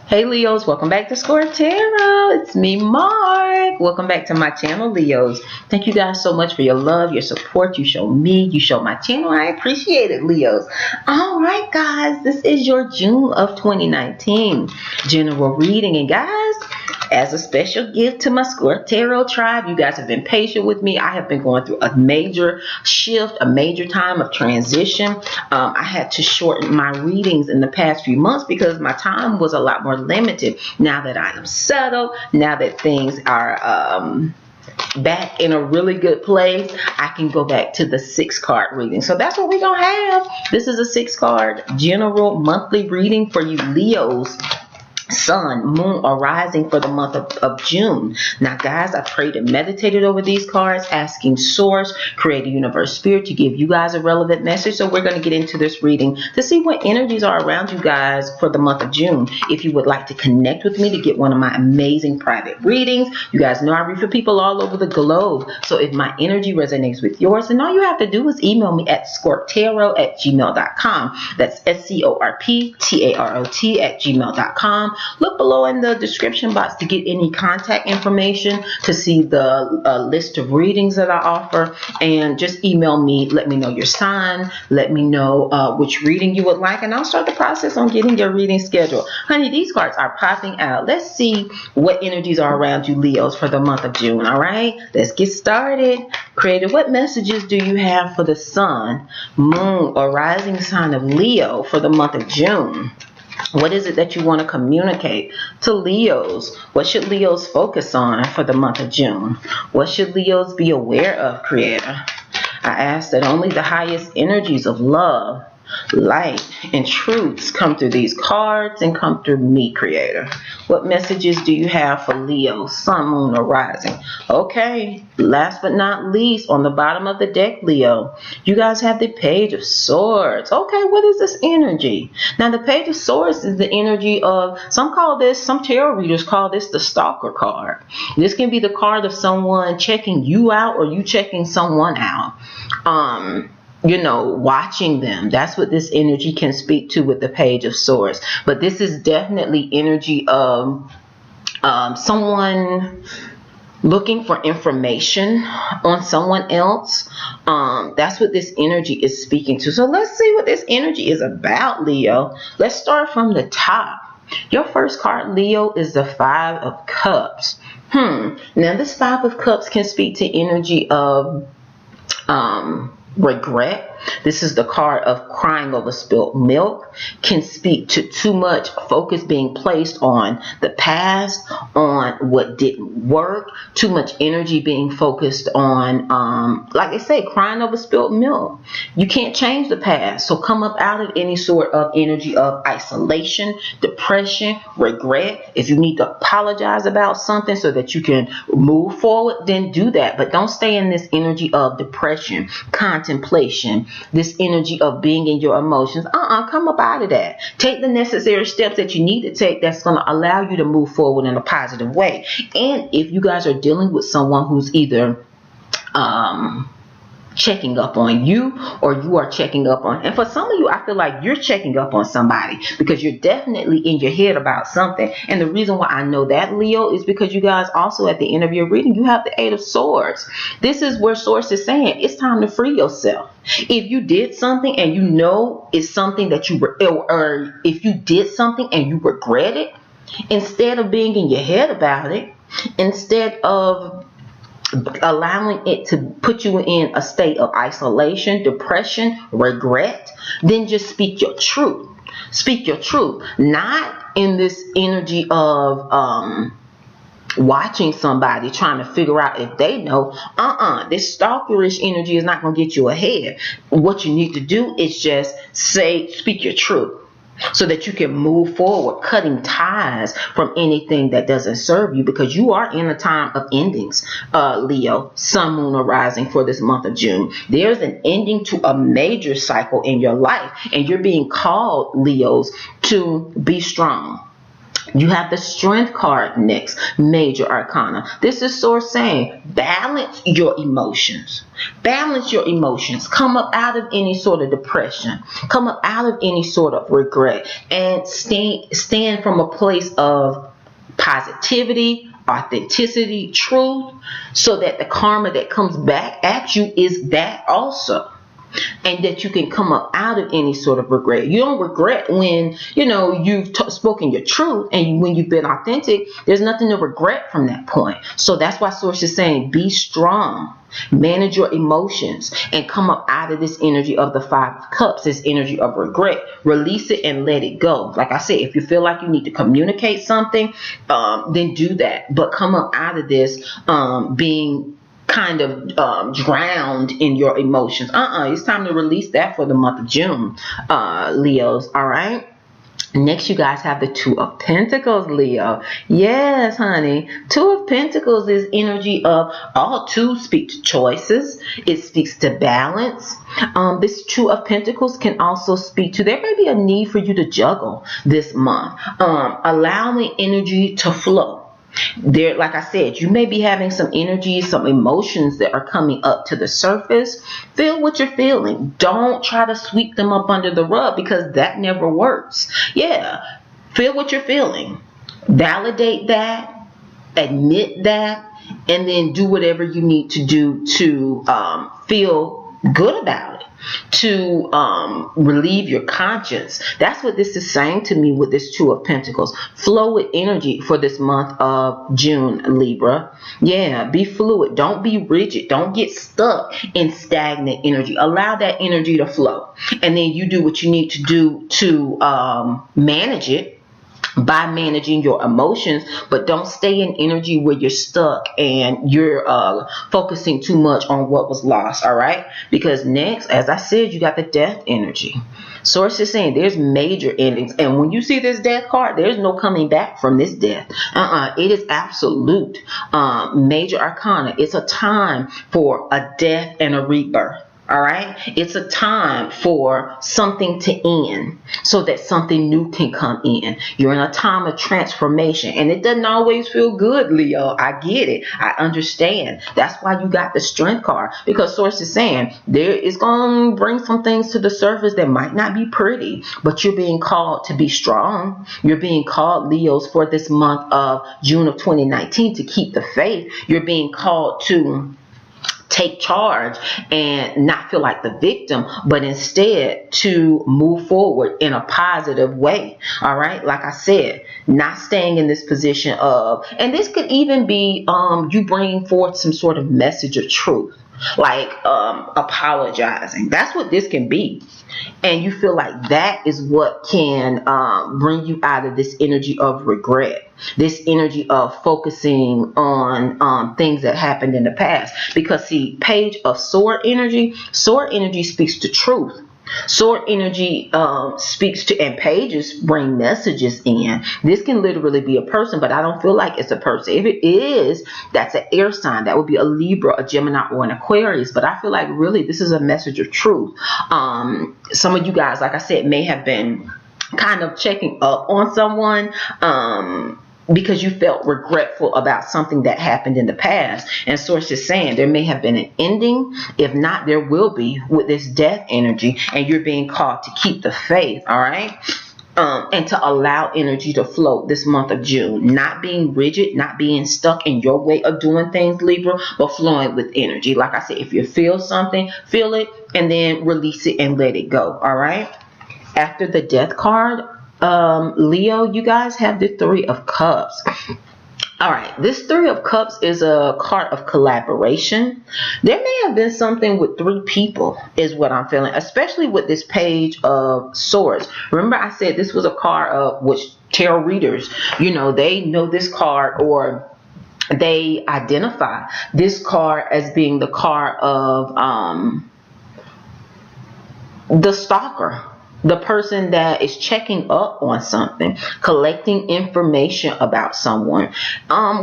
Hey Leos, welcome back to Scorp Tarot. It's me, Mark. Welcome back to my channel, Leos. Thank you guys so much for your love, your support. You show me, you show my channel. I appreciate it, Leos. All right, guys, this is your June of 2019 general reading. And guys, as a special gift to my Scorp Tarot tribe, you guys have been patient with me. I have been going through a major shift, a major time of transition. I had to shorten my readings in the past few months because my time was a lot more limited. Now that I am settled, now that things are back in a really good place, I can go back to the 6-card reading. So that's what we're gonna have. This is a 6-card general monthly reading for you Leos, Sun, Moon, or Rising for the month of June. Now guys, I prayed and meditated over these cards, asking Source, Creator, Universe, Spirit to give you guys a relevant message. So we're going to get into this reading to see what energies are around you guys for the month of June. If you would like to connect with me to get one of my amazing private readings, you guys know I read for people all over the globe. So if my energy resonates with yours, then all you have to do is email me at ScorpTarot@gmail.com. That's ScorpTarot@gmail.com. Look below in the description box to get any contact information, to see the list of readings that I offer, and just email me. Let me know your sign. Let me know which reading you would like, and I'll start the process on getting your reading scheduled. Honey, these cards are popping out. Let's see what energies are around you Leos for the month of June. All right, let's get started. Creator, what messages do you have for the Sun, Moon, or Rising sign of Leo for the month of June? What is it that you want to communicate to Leos? What should Leos focus on for the month of June? What should Leos be aware of, Creator? I ask that only the highest energies of love, light, and truths come through these cards and come through me, Creator. What messages do you have for Leo, Sun, Moon, or Rising? Okay, last but not least, on the bottom of the deck, Leo, you guys have the Page of Swords. Okay, what is this energy? Now, the Page of Swords is the energy of, some tarot readers call this the stalker card. This can be the card of someone checking you out or you checking someone out. You know, watching them. That's what this energy can speak to with the Page of Swords. But this is definitely energy of someone looking for information on someone else. That's what this energy is speaking to. So let's see what this energy is about, Leo. Let's start from the top. Your first card, Leo, is the 5 of Cups. Now this 5 of Cups can speak to energy of regret. This is the card of crying over spilt milk. Can speak to too much focus being placed on the past, on what didn't work, too much energy being focused on, like I say, crying over spilt milk. You can't change the past, so come up out of any sort of energy of isolation, depression, regret. If you need to apologize about something so that you can move forward, then do that. But don't stay in this energy of depression, contemplation, this energy of being in your emotions. Come up out of that. Take the necessary steps that you need to take that's going to allow you to move forward in a positive way. And if you guys are dealing with someone who's either checking up on you or you are checking up on, and for some of you, I feel like you're checking up on somebody because you're definitely in your head about something. And the reason why I know that, Leo, is because you guys also at the end of your reading, you have the 8 of Swords. This is where Source is saying it's time to free yourself. If you did something and you know it's something that you were, or if you did something and you regret it, instead of being in your head about it, instead of allowing it to put you in a state of isolation, depression, regret, then just speak your truth. Speak your truth. Not in this energy of watching somebody, trying to figure out if they know. This stalkerish energy is not going to get you ahead. What you need to do is just speak your truth, so that you can move forward, cutting ties from anything that doesn't serve you, because you are in a time of endings, Leo, Sun, Moon, or Rising for this month of June. There's an ending to a major cycle in your life, and you're being called, Leos, to be strong. You have the Strength card next, Major Arcana. This is Source saying, balance your emotions. Balance your emotions. Come up out of any sort of depression. Come up out of any sort of regret. And stand from a place of positivity, authenticity, truth, so that the karma that comes back at you is that also. And that you can come up out of any sort of regret. You don't regret when, you've spoken your truth, and when you've been authentic, there's nothing to regret from that point. So that's why Source is saying, be strong, manage your emotions, and come up out of this energy of the Five of Cups, this energy of regret. Release it and let it go. Like I said, if you feel like you need to communicate something, then do that. But come up out of this being kind of drowned in your emotions. It's time to release that for the month of June, Leos. All right. Next, you guys have the Two of Pentacles, Leo. Yes, honey. Two of Pentacles is energy of, all two speak to choices. It speaks to balance. This Two of Pentacles can also speak to, there may be a need for you to juggle this month. Allowing energy to flow. There, like I said, you may be having some energy, some emotions that are coming up to the surface. Feel what you're feeling. Don't try to sweep them up under the rug, because that never works. Yeah, feel what you're feeling. Validate that, admit that, and then do whatever you need to do to feel good about it, to relieve your conscience. That's what this is saying to me with this Two of Pentacles. Flow with energy for this month of June, Libra. Yeah, be fluid. Don't be rigid. Don't get stuck in stagnant energy. Allow that energy to flow. And then you do what you need to do to manage it by managing your emotions, but don't stay in energy where you're stuck and you're focusing too much on what was lost. All right, because next, as I said, you got the Death energy. Source is saying there's major endings, and when you see this Death card, there's no coming back from this death. It is absolute. Major Arcana. It's a time for a death and a rebirth. All right, it's a time for something to end so that something new can come in. You're in a time of transformation, and it doesn't always feel good, Leo. I get it. I understand. That's why you got the Strength card, because Source is saying there is going to bring some things to the surface that might not be pretty, but you're being called to be strong. You're being called, Leos, for this month of June of 2019 to keep the faith. You're being called to take charge and not feel like the victim, but instead to move forward in a positive way. All right, like I said, not staying in this position of, and this could even be you bringing forth some sort of message of truth, like apologizing. That's what this can be. And you feel like that is what can bring you out of this energy of regret, this energy of focusing on things that happened in the past. Because see, Page of Sword energy speaks to truth. Sword energy speaks to, and pages bring messages in. This can literally be a person, but I don't feel like it's a person. If it is, that's an air sign. That would be a Libra, a Gemini, or an Aquarius. But I feel like really this is a message of truth. Some of you guys, like I said, may have been kind of checking up on someone because you felt regretful about something that happened in the past. And Source is saying there may have been an ending. If not, there will be with this Death energy, and you're being called to keep the faith. All right. And to allow energy to flow this month of June, not being rigid, not being stuck in your way of doing things, Libra, but flowing with energy. Like I said, if you feel something, feel it, and release it and let it go. All right. After the Death card, Leo, you guys have the Three of Cups. All right, this Three of Cups is a card of collaboration. There may have been something with three people is what I'm feeling, especially with this Page of Swords. Remember I said this was a card of which tarot readers, they know this card, or they identify this card as being the card of the stalker. the person that is checking up on something, collecting information about someone.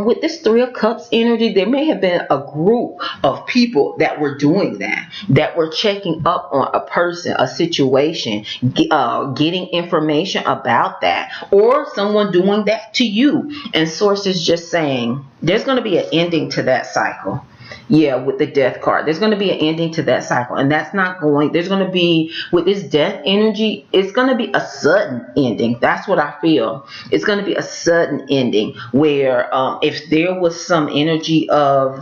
With this Three of Cups energy, there may have been a group of people that were doing that were checking up on a person, a situation, getting information about that, or someone doing that to you. And Source is just saying there's going to be an ending to that cycle. Yeah, with the Death card, there's going to be an ending to that cycle, and that's not going. There's going to be, with this Death energy, it's going to be a sudden ending. That's what I feel. It's going to be a sudden ending where, if there was some energy of,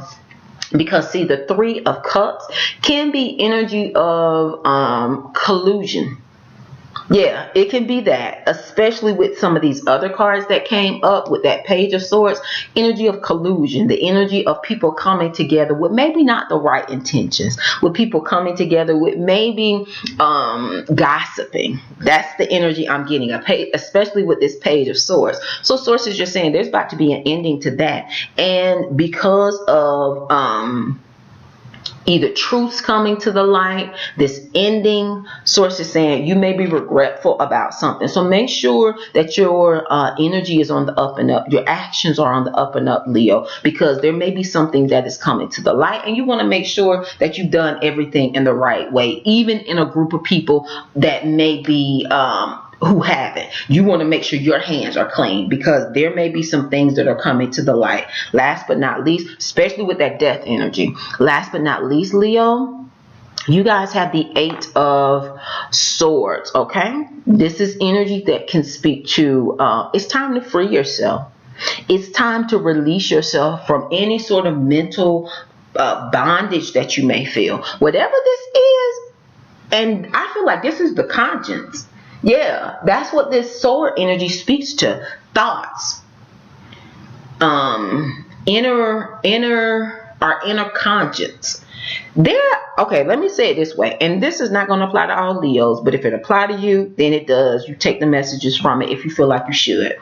because see, the Three of Cups can be energy of collusion. Yeah, it can be that, especially with some of these other cards that came up with that Page of Swords, energy of collusion, the energy of people coming together with maybe not the right intentions, with people coming together with maybe gossiping. That's the energy I'm getting, especially with this Page of Swords. So Source is just saying there's about to be an ending to that. And because of either truths coming to the light, this ending, Source is saying you may be regretful about something. So make sure that your energy is on the up and up. Your actions are on the up and up, Leo, because there may be something that is coming to the light, and you want to make sure that you've done everything in the right way, even in a group of people that may be who haven't. You want to make sure your hands are clean, because there may be some things that are coming to the light. Last but not least, especially with that Death energy, last but not least, Leo, you guys have the Eight of Swords. Okay, this is energy that can speak to it's time to free yourself. It's time to release yourself from any sort of mental bondage that you may feel, whatever this is. And I feel like this is the conscience. Yeah, that's what this sword energy speaks to. Thoughts. Our inner conscience. Okay, let me say it this way. And this is not going to apply to all Leos, but if it apply to you, then it does. You take the messages from it if you feel like you should.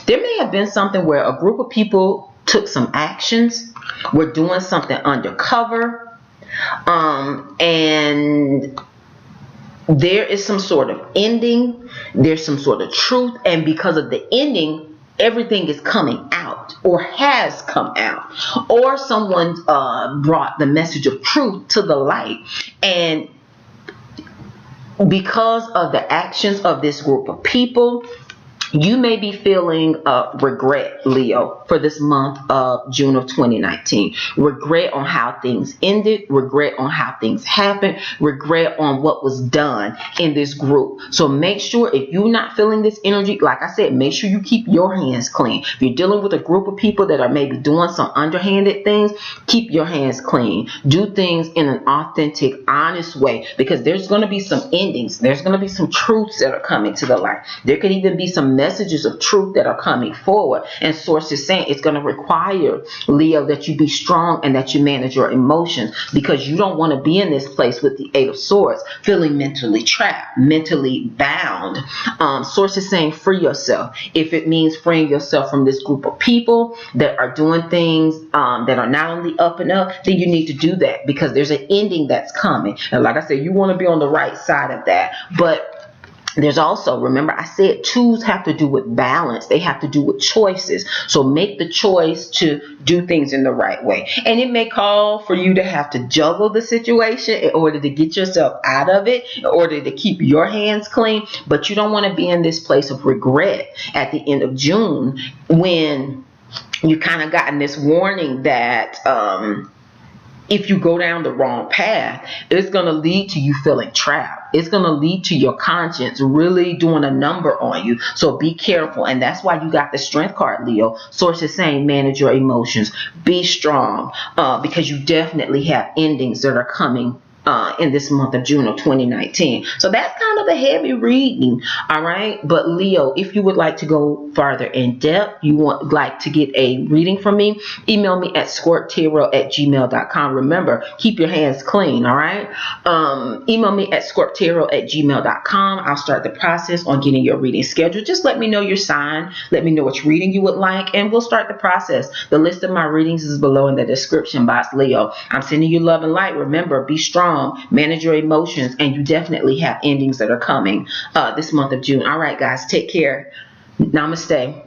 There may have been something where a group of people took some actions, were doing something undercover, and there is some sort of ending, there's some sort of truth, and because of the ending, everything is coming out or has come out, or someone brought the message of truth to the light. And because of the actions of this group of people, you may be feeling regret, Leo, for this month of June of 2019. Regret on how things ended, regret on how things happened, regret on what was done in this group. So make sure, if you're not feeling this energy, like I said, make sure you keep your hands clean. If you're dealing with a group of people that are maybe doing some underhanded things, keep your hands clean. Do things in an authentic, honest way, because there's going to be some endings. There's going to be some truths that are coming to the light. There could even be some messages of truth that are coming forward, and Source is saying it's going to require, Leo, that you be strong and that you manage your emotions, because you don't want to be in this place with the Eight of Swords feeling mentally trapped, mentally bound. Source is saying free yourself. If it means freeing yourself from this group of people that are doing things that are not on the up and up, then you need to do that, because there's an ending that's coming. And like I said, you want to be on the right side of that. But there's also, remember I said, twos have to do with balance. They have to do with choices. So make the choice to do things in the right way. And it may call for you to have to juggle the situation in order to get yourself out of it, in order to keep your hands clean. But you don't want to be in this place of regret at the end of June, when you kind of gotten this warning that if you go down the wrong path, it's going to lead to you feeling trapped. It's going to lead to your conscience really doing a number on you. So be careful. And that's why you got the Strength card, Leo. Source is saying manage your emotions. Be strong, because you definitely have endings that are coming in this month of June of 2019. So that's kind of a heavy reading, all right? But Leo, if you would like to go farther in depth, you want like to get a reading from me, email me at ScorpTarot@gmail.com. Remember, keep your hands clean, all right? Email me at ScorpTarot@gmail.com. I'll start the process on getting your reading scheduled. Just let me know your sign. Let me know which reading you would like, and we'll start the process. The list of my readings is below in the description box, Leo. I'm sending you love and light. Remember, be strong. strong. Manage your emotions, and you definitely have endings that are coming this month of June. All right, guys, take care. Namaste.